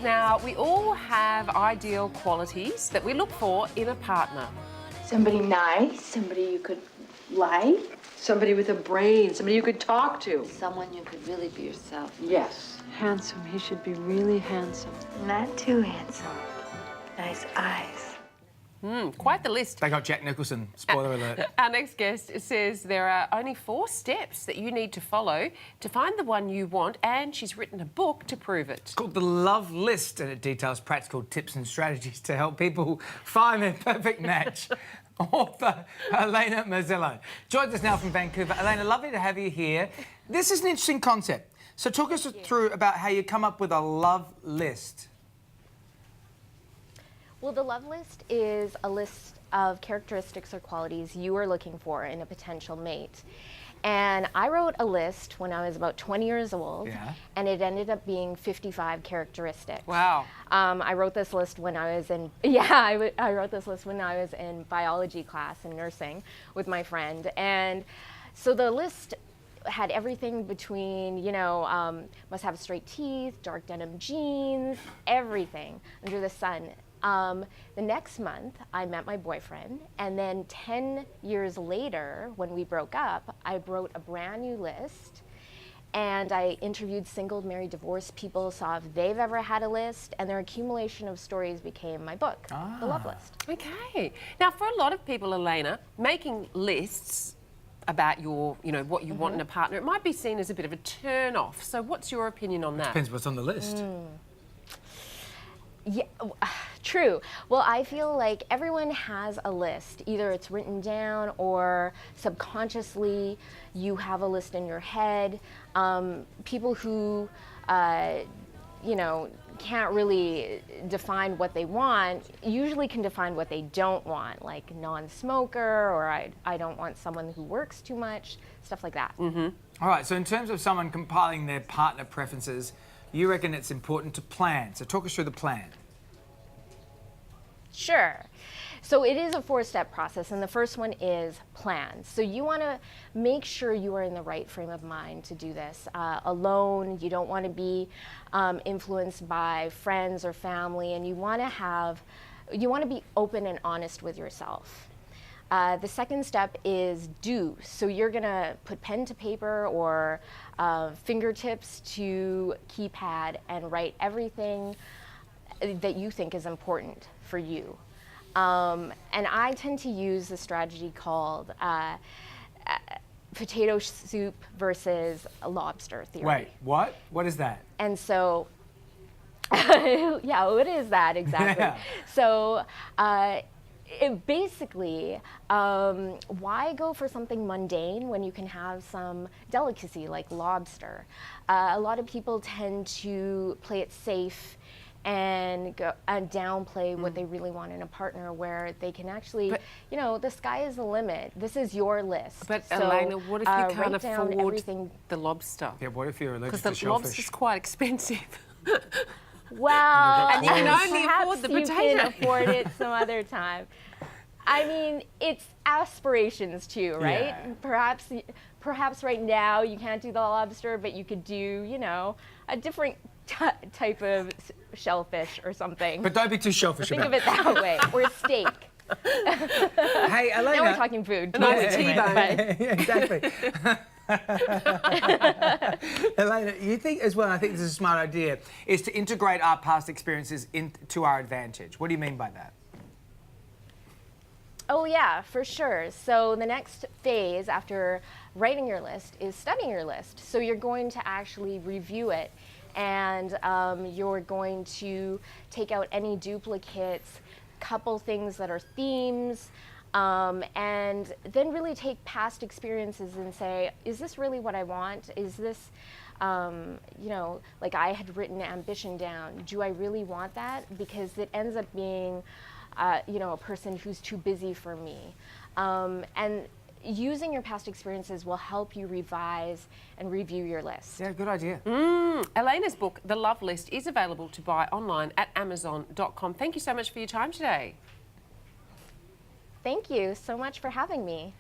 Now, we all have ideal qualities that we look for in a partner. Somebody nice, somebody you could like. Somebody with a brain, somebody you could talk to. Someone you could really be yourself. Yes. Handsome. He should be really handsome. Not too handsome. Nice eyes. Quite the list. They got Jack Nicholson. Spoiler alert. Our next guest says there are only 4 steps that you need to follow to find the one you want, and she's written a book to prove it. It's called The Love List, and it details practical tips and strategies to help people find their perfect match. Author Elena Marzillo joins us now from Vancouver. Elena, lovely to have you here. This is an interesting concept. So talk us through about how you come up with a love list. Well, the love list is a list of characteristics or qualities you are looking for in a potential mate. And I wrote a list when I was about 20 years old, and it ended up being 55 characteristics. Wow. I wrote this list when I was in, I wrote this list when I was in biology class in nursing with my friend. And so the list had everything between, must have straight teeth, dark denim jeans, everything under the sun. The next month, I met my boyfriend, and then 10 years later, when we broke up, I wrote a brand new list, and I interviewed single, married, divorced people, saw if they've ever had a list, and their accumulation of stories became my book, The Love List. Okay. Now, for a lot of people, Elena, making lists about your, what you want in a partner, it might be seen as a bit of a turn-off. So what's your opinion on that? Depends what's on the list. Yeah, true. Well, I feel like everyone has a list. Either it's written down or subconsciously you have a list in your head. People who, can't really define what they want usually can define what they don't want, like non-smoker, or I don't want someone who works too much, stuff like that. All right, so in terms of someone compiling their partner preferences, you reckon it's important to plan. So talk us through the plan. Sure. So it is a 4-step process, and the first one is plan. So you want to make sure you are in the right frame of mind to do this. Alone, you don't want to be influenced by friends or family, and you want to be open and honest with yourself. The second step is do. So you're going to put pen to paper or fingertips to keypad and write everything that you think is important for you. And I tend to use the strategy called potato soup versus a lobster theory. Wait, what? What is that? And so, yeah, what is that exactly? Yeah. So, basically, why go for something mundane when you can have some delicacy like lobster? A lot of people tend to play it safe and downplay what they really want in a partner, where they can actually, the sky is the limit. This is your list. But so, Elena, what if you can't write down afford everything. the lobster? Yeah, what if you're allergic to Because the shellfish? lobster's quite expensive. Well, And you can only afford the perhaps potato. you can afford it some other time. I mean, it's aspirations too, right? Yeah. Perhaps right now you can't do the lobster, but you could do, a different type of shellfish or something. But don't be too shellfish Think about of it that way, or steak. Hey, Elena. Now we're talking food. And I'm a T-bone. Exactly. Elena, you think as well, and I think this is a smart idea, is to integrate our past experiences into our advantage. What do you mean by that? Oh yeah, for sure. So the next phase after writing your list is studying your list. So you're going to actually review it, and you're going to take out any duplicates, couple things that are themes, and then really take past experiences and say, is this really what I want? Is this, like I had written ambition down. Do I really want that? Because it ends up being a person who's too busy for me. And using your past experiences will help you revise and review your list. Yeah, good idea. Elena's book, The Love List, is available to buy online at Amazon.com. Thank you so much for your time today. Thank you so much for having me.